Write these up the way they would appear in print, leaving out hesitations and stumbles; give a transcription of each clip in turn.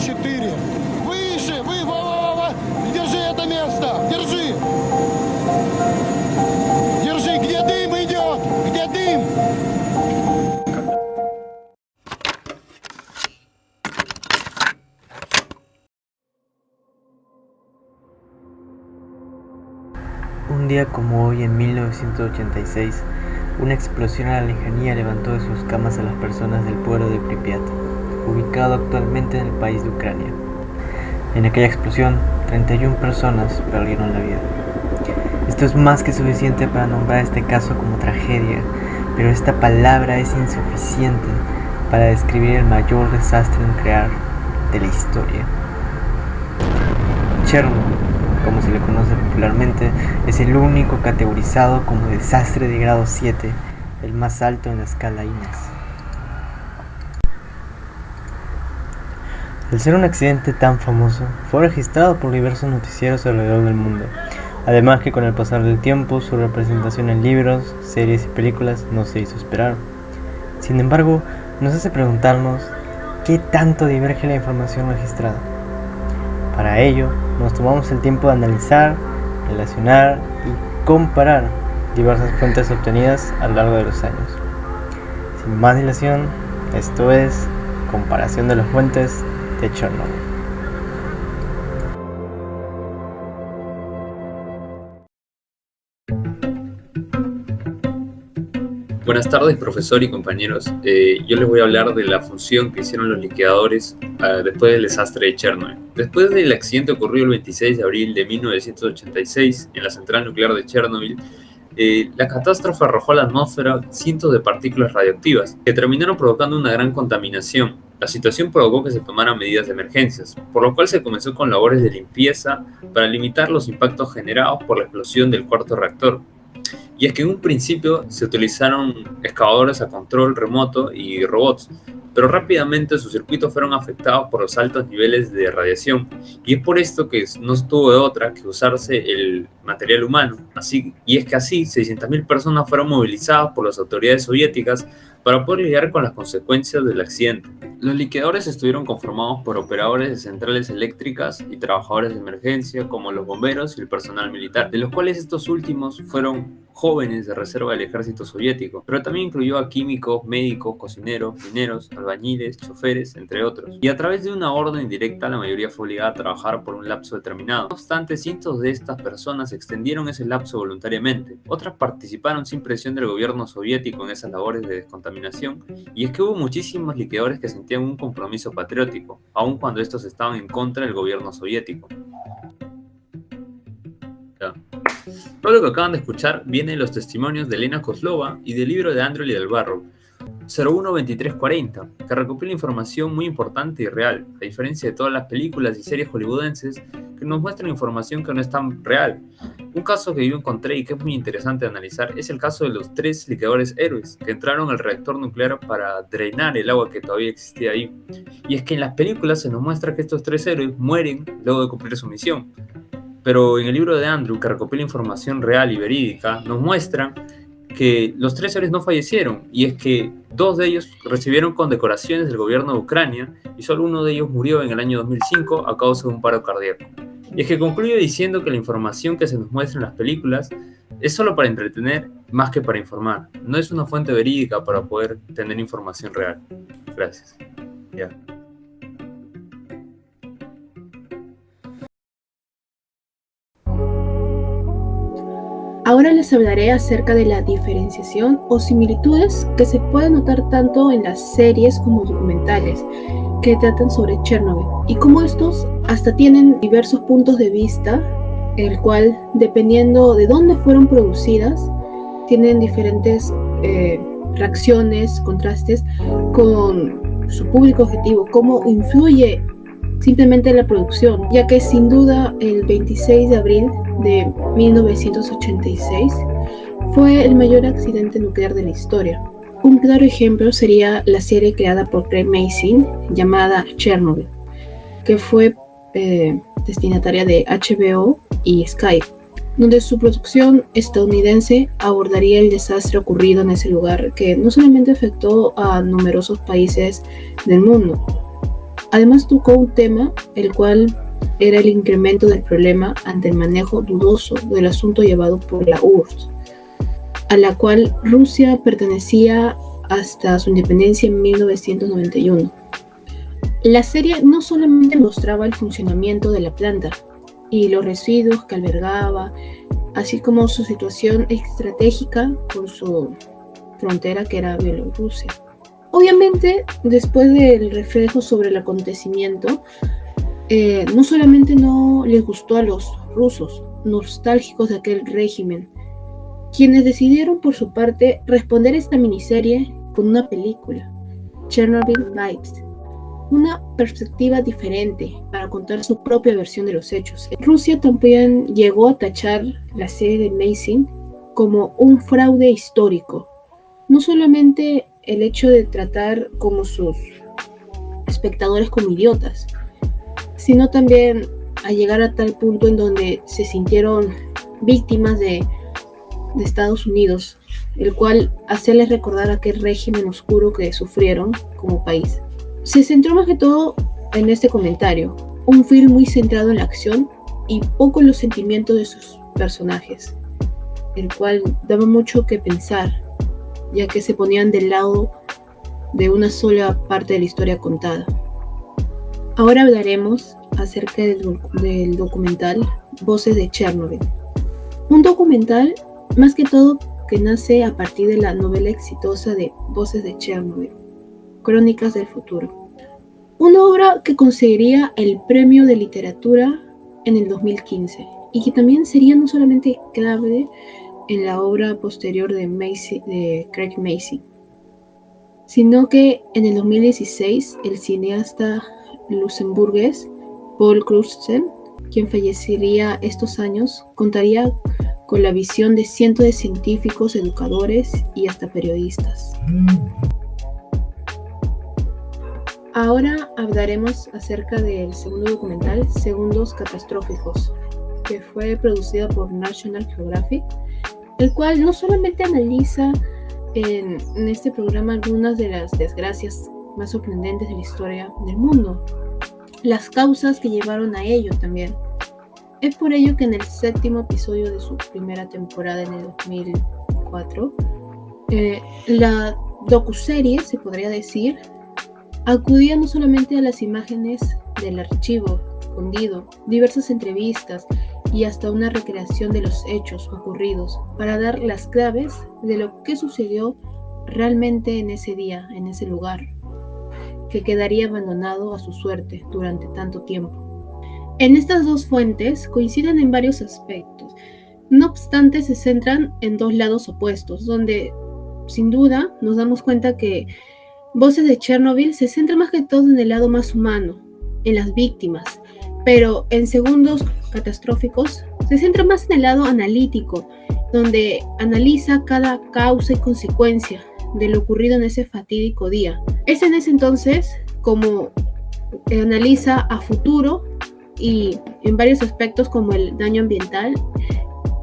4. Выше! Во! Держи это место! Держи! Держи! Где дым идет? Где дым? Un día como hoy, en 1986, una explosión a la lejanía levantó de sus camas a las personas del pueblo de Pripyat, ubicado actualmente en el país de Ucrania. En aquella explosión, 31 personas perdieron la vida. Esto es más que suficiente para nombrar este caso como tragedia, pero esta palabra es insuficiente para describir el mayor desastre nuclear de la historia. Chernobyl, como se le conoce popularmente, es el único categorizado como desastre de grado 7, el más alto en la escala INES. Al ser un accidente tan famoso, fue registrado por diversos noticieros alrededor del mundo, además que con el pasar del tiempo su representación en libros, series y películas no se hizo esperar. Sin embargo, nos hace preguntarnos ¿qué tanto diverge la información registrada? Para ello, nos tomamos el tiempo de analizar, relacionar y comparar diversas fuentes obtenidas a lo largo de los años. Sin más dilación, esto es comparación de las fuentes de Chernobyl. Buenas tardes, profesor y compañeros. Yo les voy a hablar de la función que hicieron los liquidadores después del desastre de Chernobyl. Después del accidente ocurrido el 26 de abril de 1986 en la central nuclear de Chernobyl, la catástrofe arrojó a la atmósfera cientos de partículas radioactivas que terminaron provocando una gran contaminación. La situación provocó que se tomaran medidas de emergencias, por lo cual se comenzó con labores de limpieza para limitar los impactos generados por la explosión del cuarto reactor. Y es que en un principio se utilizaron excavadores a control remoto y robots, pero rápidamente sus circuitos fueron afectados por los altos niveles de radiación, y es por esto que no tuvo de otra que usarse el material humano. Y es que así 600.000 personas fueron movilizadas por las autoridades soviéticas para poder lidiar con las consecuencias del accidente. Los liquidadores estuvieron conformados por operadores de centrales eléctricas y trabajadores de emergencia como los bomberos y el personal militar, de los cuales estos últimos fueron jóvenes de reserva del ejército soviético, pero también incluyó a químicos, médicos, cocineros, mineros, albañiles, choferes, entre otros. Y a través de una orden directa, la mayoría fue obligada a trabajar por un lapso determinado. No obstante, cientos de estas personas extendieron ese lapso voluntariamente. Otras participaron sin presión del gobierno soviético en esas labores de descontaminación, y es que hubo muchísimos liquidadores que sentían un compromiso patriótico, aun cuando estos estaban en contra del gobierno soviético. Todo lo que acaban de escuchar viene de los testimonios de Elena Kozlova y del libro de Andrely del Barro, 012340, que recopila información muy importante y real, a diferencia de todas las películas y series hollywoodenses que nos muestran información que no es tan real. Un caso que yo encontré y que es muy interesante de analizar es el caso de los 3 liquidadores héroes que entraron al reactor nuclear para drenar el agua que todavía existía ahí. Y es que en las películas se nos muestra que estos 3 héroes mueren luego de cumplir su misión. Pero en el libro de Andrew, que recopila información real y verídica, nos muestra que los 3 héroes no fallecieron, y es que 2 de ellos recibieron condecoraciones del gobierno de Ucrania y solo uno de ellos murió en el año 2005 a causa de un paro cardíaco. Y es que concluyo diciendo que la información que se nos muestra en las películas es solo para entretener más que para informar. No es una fuente verídica para poder tener información real. Gracias. Ahora les hablaré acerca de la diferenciación o similitudes que se pueden notar tanto en las series como documentales que tratan sobre Chernobyl, y cómo estos hasta tienen diversos puntos de vista, el cual, dependiendo de dónde fueron producidas, tienen diferentes reacciones, contrastes con su público objetivo, cómo influye simplemente la producción, ya que sin duda el 26 de abril de 1986 fue el mayor accidente nuclear de la historia. Un claro ejemplo sería la serie creada por Craig Mazin llamada Chernobyl, que fue destinataria de HBO y Sky, donde su producción estadounidense abordaría el desastre ocurrido en ese lugar, que no solamente afectó a numerosos países del mundo, Además tocó un tema, el cual era el incremento del problema ante el manejo dudoso del asunto llevado por la URSS, a la cual Rusia pertenecía hasta su independencia en 1991. La serie no solamente mostraba el funcionamiento de la planta y los residuos que albergaba, así como su situación estratégica con su frontera que era Bielorrusia. Obviamente, después del reflejo sobre el acontecimiento, no solamente no les gustó a los rusos, nostálgicos de aquel régimen, quienes decidieron por su parte responder a esta miniserie con una película, Chernobyl Lights, una perspectiva diferente para contar su propia versión de los hechos. Rusia también llegó a tachar la serie de Amazing como un fraude histórico. No solamente el hecho de tratar como sus espectadores como idiotas, sino también a llegar a tal punto en donde se sintieron víctimas de Estados Unidos, el cual hacerles recordar aquel régimen oscuro que sufrieron como país. Se centró más que todo en este comentario, un film muy centrado en la acción y poco en los sentimientos de sus personajes, el cual daba mucho que pensar, ya que se ponían del lado de una sola parte de la historia contada. Ahora hablaremos acerca del documental Voces de Chernobyl. Un documental más que todo que nace a partir de la novela exitosa de Voces de Chernobyl, Crónicas del Futuro. Una obra que conseguiría el premio de literatura en el 2015 y que también sería no solamente clave en la obra posterior de Craig Mazin, sino que en el 2016 el cineasta luxemburgués Paul Crutzen, quien fallecería estos años, contaría con la visión de cientos de científicos, educadores y hasta periodistas. Ahora hablaremos acerca del segundo documental, Segundos Catastróficos, que fue producido por National Geographic, el cual no solamente analiza en este programa algunas de las desgracias más sorprendentes de la historia del mundo, las causas que llevaron a ello también. Es por ello que en el 7º episodio de su primera temporada en el 2004, la docuserie, se podría decir, acudía no solamente a las imágenes del archivo escondido, diversas entrevistas y hasta una recreación de los hechos ocurridos para dar las claves de lo que sucedió realmente en ese día, en ese lugar, que quedaría abandonado a su suerte durante tanto tiempo. En estas dos fuentes coinciden en varios aspectos, no obstante se centran en dos lados opuestos, donde sin duda nos damos cuenta que Voces de Chernobyl se centra más que todo en el lado más humano, en las víctimas, pero en Segundos Catastróficos se centra más en el lado analítico, donde analiza cada causa y consecuencia de lo ocurrido en ese fatídico día. Es en ese entonces como analiza a futuro y en varios aspectos como el daño ambiental,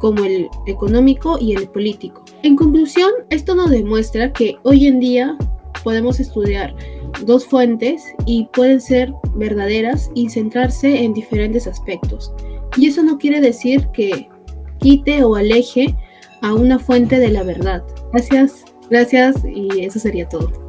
como el económico y el político. En conclusión, esto nos demuestra que hoy en día podemos estudiar dos fuentes y pueden ser verdaderas y centrarse en diferentes aspectos. Y eso no quiere decir que quite o aleje a una fuente de la verdad. Gracias y eso sería todo.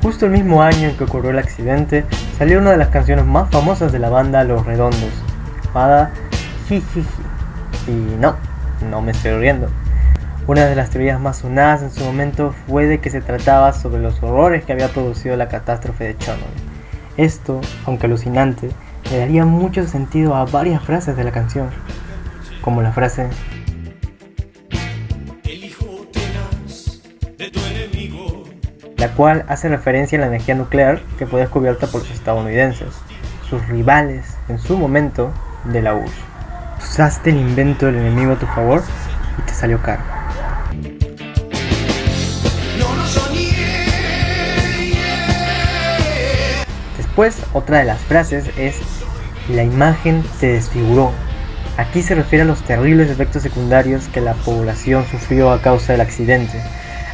Justo el mismo año en que ocurrió el accidente, salió una de las canciones más famosas de la banda Los Redondos, llamada Jijiji. Y no me estoy riendo. Una de las teorías más sonadas en su momento fue de que se trataba sobre los horrores que había producido la catástrofe de Chernobyl. Esto, aunque alucinante, le daría mucho sentido a varias frases de la canción, como la frase la cual hace referencia a la energía nuclear que fue descubierta por los estadounidenses, sus rivales en su momento de la URSS. Usaste el invento del enemigo a tu favor y te salió caro. Después, otra de las frases es: la imagen te desfiguró. Aquí se refiere a los terribles efectos secundarios que la población sufrió a causa del accidente.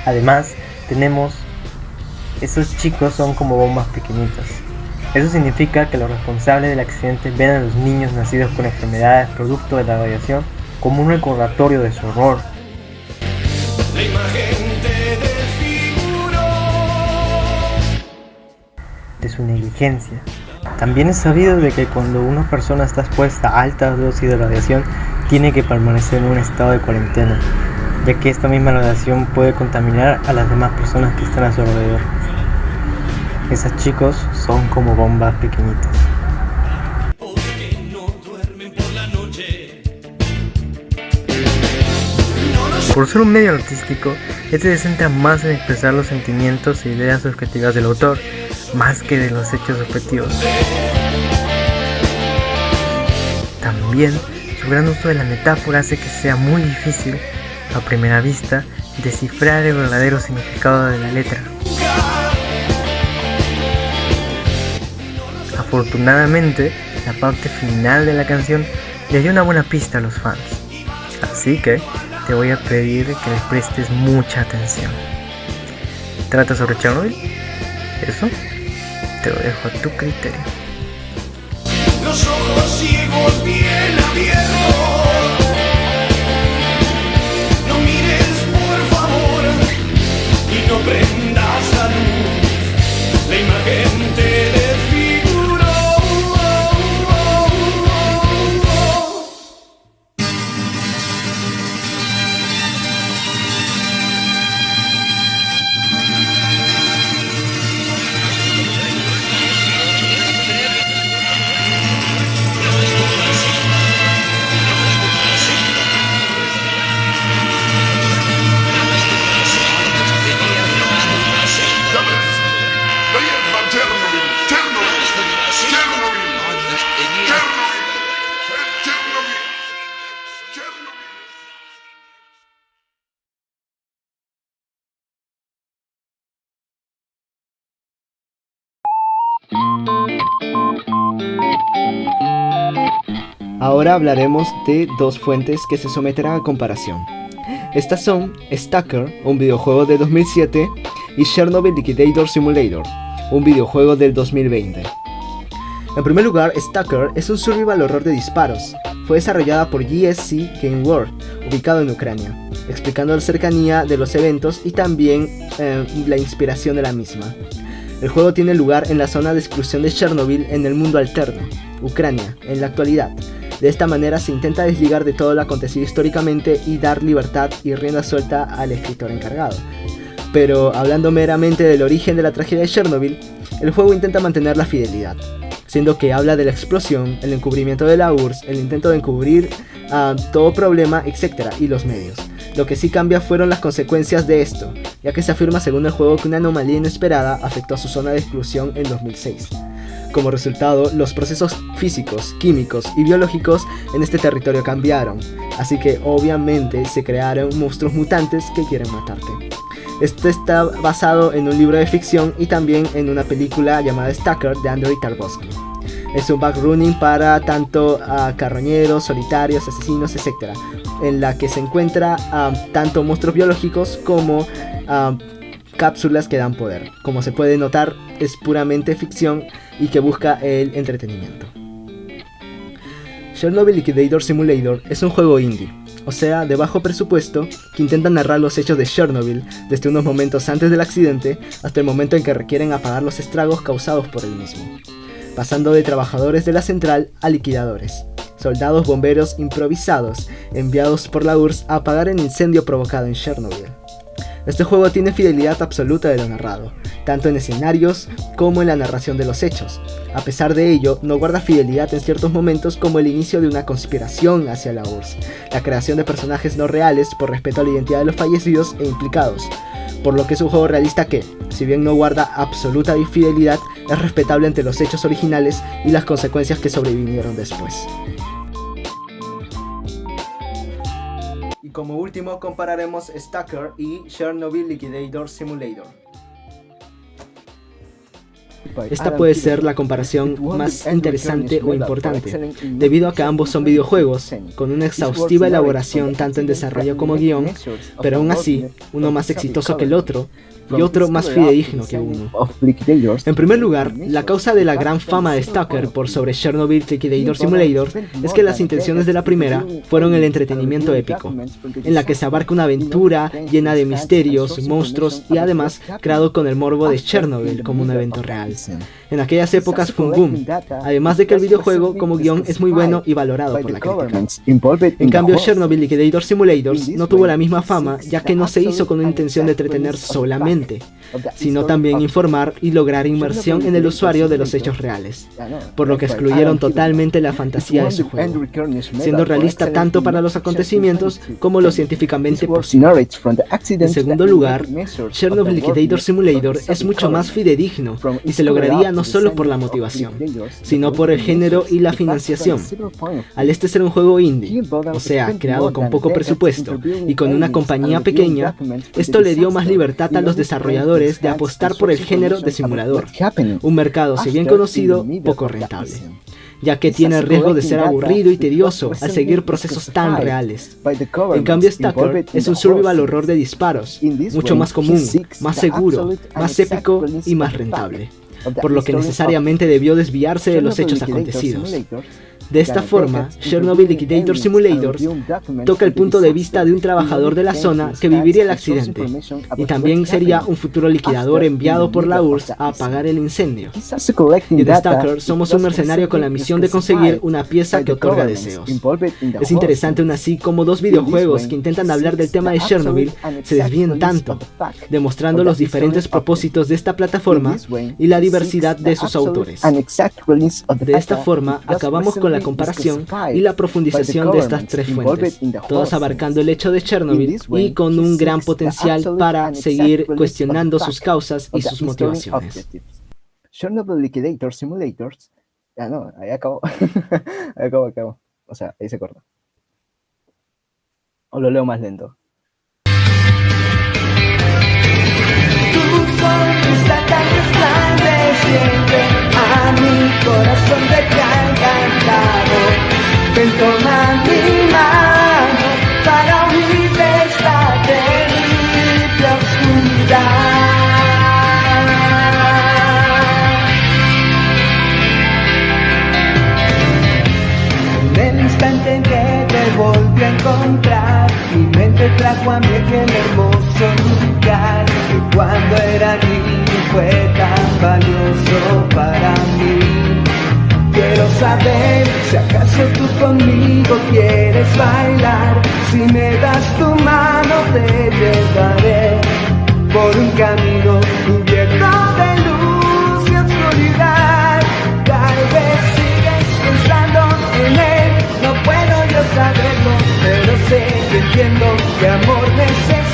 Además, tenemos: esos chicos son como bombas pequeñitas. Eso significa que los responsables del accidente ven a los niños nacidos con enfermedades producto de la radiación como un recordatorio de su horror. La imagen te desfiguró. De su negligencia. También es sabido de que cuando una persona está expuesta a altas dosis de radiación, tiene que permanecer en un estado de cuarentena, ya que esta misma radiación puede contaminar a las demás personas que están a su alrededor. Esos chicos son como bombas pequeñitas. Porque no duermen por la noche. Por ser un medio artístico, este se centra más en expresar los sentimientos e ideas subjetivas del autor, más que de los hechos objetivos. También, su gran uso de la metáfora hace que sea muy difícil, a primera vista, descifrar el verdadero significado de la letra. Afortunadamente, la parte final de la canción le dio una buena pista a los fans, así que te voy a pedir que les prestes mucha atención. ¿Trata sobre Chernobyl? Eso te lo dejo a tu criterio. Los ojos ciegos bien abiertos. No mires por favor y no prendas la luz. La imagen te desfiguró. Ahora hablaremos de dos fuentes que se someterán a comparación. Estas son Stalker, un videojuego de 2007, y Chernobyl Liquidator Simulator, un videojuego del 2020. En primer lugar, Stalker es un survival horror de disparos. Fue desarrollada por GSC Game World, ubicado en Ucrania, explicando la cercanía de los eventos y también la inspiración de la misma. El juego tiene lugar en la zona de exclusión de Chernobyl en el mundo alterno, Ucrania, en la actualidad. De esta manera se intenta desligar de todo lo acontecido históricamente y dar libertad y rienda suelta al escritor encargado. Pero hablando meramente del origen de la tragedia de Chernobyl, el juego intenta mantener la fidelidad, siendo que habla de la explosión, el encubrimiento de la URSS, el intento de encubrir todo problema, etc. y los medios. Lo que sí cambia fueron las consecuencias de esto, ya que se afirma según el juego que una anomalía inesperada afectó a su zona de exclusión en 2006. Como resultado, los procesos físicos, químicos y biológicos en este territorio cambiaron, así que obviamente se crearon monstruos mutantes que quieren matarte. Esto está basado en un libro de ficción y también en una película llamada Stalker de Andrei Tarkovsky. Es un backrunning para tanto carroñeros, solitarios, asesinos, etc., en la que se encuentra tanto monstruos biológicos como cápsulas que dan poder. Como se puede notar, es puramente ficción y que busca el entretenimiento. Chernobyl Liquidator Simulator es un juego indie, o sea, de bajo presupuesto, que intenta narrar los hechos de Chernobyl desde unos momentos antes del accidente hasta el momento en que requieren apagar los estragos causados por el mismo, pasando de trabajadores de la central a liquidadores, soldados bomberos improvisados enviados por la URSS a apagar el incendio provocado en Chernobyl. Este juego tiene fidelidad absoluta de lo narrado, tanto en escenarios como en la narración de los hechos. A pesar de ello, no guarda fidelidad en ciertos momentos, como el inicio de una conspiración hacia la URSS, la creación de personajes no reales por respeto a la identidad de los fallecidos e implicados, por lo que es un juego realista que, si bien no guarda absoluta fidelidad, es respetable ante los hechos originales y las consecuencias que sobrevinieron después. Y como último compararemos Stalker y Chernobyl Liquidator Simulator. Esta puede ser la comparación más interesante o importante, debido a que ambos son videojuegos, con una exhaustiva elaboración tanto en desarrollo como guión, pero aún así, uno más exitoso que el otro, y otro más fidedigno que uno. En primer lugar, la causa de la gran fama de Stalker por sobre Chernobyl Liquidator Simulator es que las intenciones de la primera fueron el entretenimiento épico, en la que se abarca una aventura llena de misterios, monstruos y además creado con el morbo de Chernobyl como un evento real. En aquellas épocas fue un boom, además de que el videojuego como guión es muy bueno y valorado por la crítica. En cambio, Chernobyl Liquidator Simulator no tuvo la misma fama, ya que no se hizo con una intención de entretener solamente, sino también informar y lograr inmersión en el usuario de los hechos reales, por lo que excluyeron totalmente la fantasía de su juego, siendo realista tanto para los acontecimientos como lo científicamente posible. En segundo lugar, Chernobyl Liquidator Simulator es mucho más fidedigno y se lograría no solo por la motivación, sino por el género y la financiación. Al este ser un juego indie, o sea, creado con poco presupuesto y con una compañía pequeña, esto le dio más libertad a los desarrolladores de apostar por el género de simulador, un mercado, si bien conocido, poco rentable, ya que tiene el riesgo de ser aburrido y tedioso al seguir procesos tan reales. En cambio, Stalker es un survival horror de disparos, mucho más común, más seguro, más épico y más rentable, por lo que necesariamente debió desviarse de los hechos acontecidos. De esta forma, Chernobyl Liquidator Simulator toca el punto de vista de un trabajador de la zona que viviría el accidente, y también sería un futuro liquidador enviado por la URSS a apagar el incendio. Y de Stalker somos un mercenario con la misión de conseguir una pieza que otorga deseos. Es interesante aún así como dos videojuegos que intentan hablar del tema de Chernobyl se desvían tanto, demostrando los diferentes propósitos de esta plataforma y la diversidad de sus autores. De esta forma, acabamos con la comparación y la profundización de estas tres fuentes, todas abarcando el hecho de Chernobyl y con un gran potencial para seguir cuestionando sus causas y sus motivaciones. Chernobyl Liquidator Simulators. Ah, no, ahí acabó. Ahí acabó. O sea, ahí se corta. O lo leo más lento. Tu sonrisa tan resplandeciente a mi corazón te ha encantado. Ven, toma mi mano para unirte a esta terrible oscuridad. En el instante en que te volví a encontrar, mi mente trajo a mí aquel hermoso lugar que cuando era niño fue tan valioso para mí. Quiero saber si acaso tú conmigo quieres bailar. Si me das tu mano te llevaré por un camino cubierto de luz y oscuridad. Tal vez sigues pensando en él, no puedo yo saberlo, pero sé que entiendo que amor necesito.